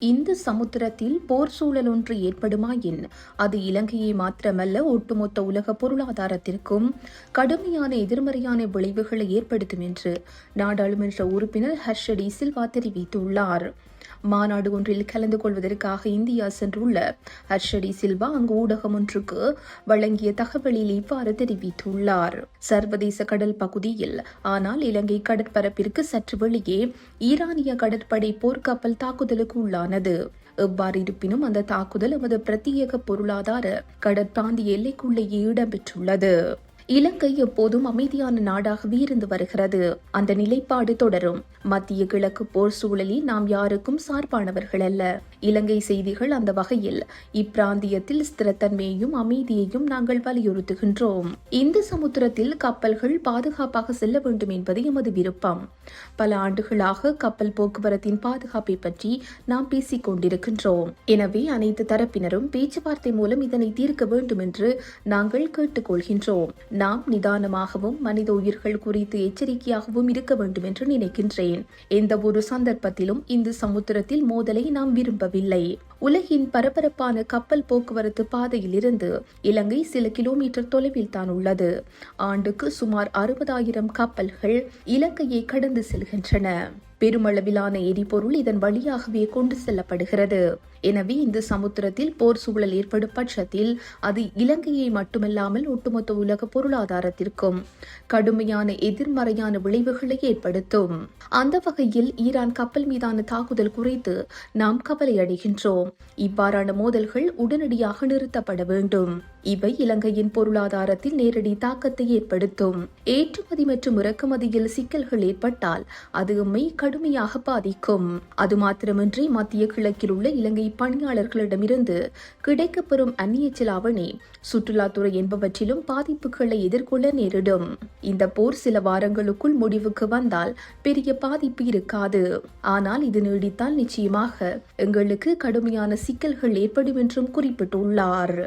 இந்த சமுத்திரத்தில் போர் சூழல் ஒன்று ஏற்படுமாயின் அது இலங்கையை மாத்திரமல்ல ஒட்டுமொத்த உலக பொருளாதாரத்திற்கும் கடுமையான எதிர்மறையான விளைவுகளை ஏற்படுத்தும் என்று நாடாளுமன்ற உறுப்பினர் ஹர்ஷ டி சில்வா தெரிவித்துள்ளார். மாநாடு ஒன்றில் கலந்து கொள்வதற்காக இந்தியா சென்றுள்ள ஹர்ஷ டி சில்வா அங்கு ஊடகம் ஒன்றுக்கு வழங்கிய தகவலில் இவ்வாறு தெரிவித்துள்ளார். சர்வதேச கடல் பகுதியில் ஆனால் இலங்கை கடற்பரப்பிற்கு சற்று வெளியே ஈரானிய கடற்படை போர்க்கப்பல் தாக்குதலுக்கு உள்ளானது. எவ்வாறு இருப்பினும் அந்த தாக்குதல் எமது பிரத்யேக பொருளாதார கடற்பிராந்திய எல்லைக்குள்ளேயே இடம்பெற்றுள்ளது. இலங்கை எப்போதும் அமைதியான நாடாகவே இருந்து வருகிறது. அந்த நிலைப்பாடு தொடரும். மத்திய கிழக்கு போர் சூழலில் நாம் யாருக்கும் சார்பானவர்கள் அல்ல. இலங்கை செய்திகள் அந்த வகையில் இப்பிராந்தியத்தில் ஸ்திரத்தன்மையையும் அமைதியையும் நாங்கள் வலியுறுத்துகின்றோம். இந்த சமுத்திரத்தில் கப்பல்கள் பாதுகாப்பாக செல்ல வேண்டும் என்பது எமது விருப்பம். பல ஆண்டுகளாக கப்பல் போக்குவரத்தின் பாதுகாப்பை பற்றி நாம் பேசிக் கொண்டிருக்கின்றோம். எனவே அனைத்து தரப்பினரும் பேச்சுவார்த்தை மூலம் இதனை தீர்க்க வேண்டும் என்று நாங்கள் கேட்டுக்கொள்கின்றோம். நாம் நிதானமாகவும் மனித உயிர்கள் குறித்து எச்சரிக்கையாகவும் இருக்க வேண்டும் என்று நினைக்கின்றேன். எந்த ஒரு சந்தர்ப்பத்திலும் இந்த சமுத்திரத்தில் மோதலை நாம் விரும்பவில்லை. உலகின் பரபரப்பான கப்பல் போக்குவரத்து பாதையில் இருந்து இலங்கை சில கிலோமீட்டர் தொலைவில் தான் உள்ளது. ஆண்டுக்கு சுமார் 60,000 கப்பல்கள் இலங்கையை கடந்து செல்கின்றன. பெருமளவிலான எரிபொருள் இதன் வழியாகவே கொண்டு செல்லப்படுகிறது. எனவே இந்த சமுத்திரத்தில் போர் சூழல் ஏற்படும் பட்சத்தில் அது இலங்கையை மட்டுமல்லாமல் ஒட்டுமொத்த உலக பொருளாதாரத்திற்கும் கடுமையான எதிர்மறையான விளைவுகளை ஏற்படுத்தும். அந்த வகையில் ஈரான் கப்பல் மீதான தாக்குதல் குறித்து நாம் கவலையடைகின்றோம். இவ்வாறான மோதல்கள் உடனடியாக நிறுத்தப்பட வேண்டும். இவை இலங்கையின் பொருளாதாரத்தில் நேரடி தாக்கத்தை ஏற்படுத்தும். ஏற்றுமதி மற்றும் இறக்குமதியில் சிக்கல்கள் ஏற்பட்டால் அது எம்மை கடுமையாக பாதிக்கும். அது மாத்திரமின்றி மத்திய கிழக்கில் உள்ள இலங்கை பணியாளர்களிடமிருந்து கிடைக்கப்பெறும் அந்நிய செலாவணி, சுற்றுலாத்துறை என்பவற்றிலும் பாதிப்புகளை எதிர்கொள்ள நேரிடும். இந்த போர் சில வாரங்களுக்குள் முடிவுக்கு வந்தால் பெரிய பாதிப்பு இருக்காது. ஆனால் இது நீடித்தால் நிச்சயமாக எங்களுக்கு கடுமையான சிக்கல்கள் ஏற்படும் என்றும் குறிப்பிட்டுள்ளார்.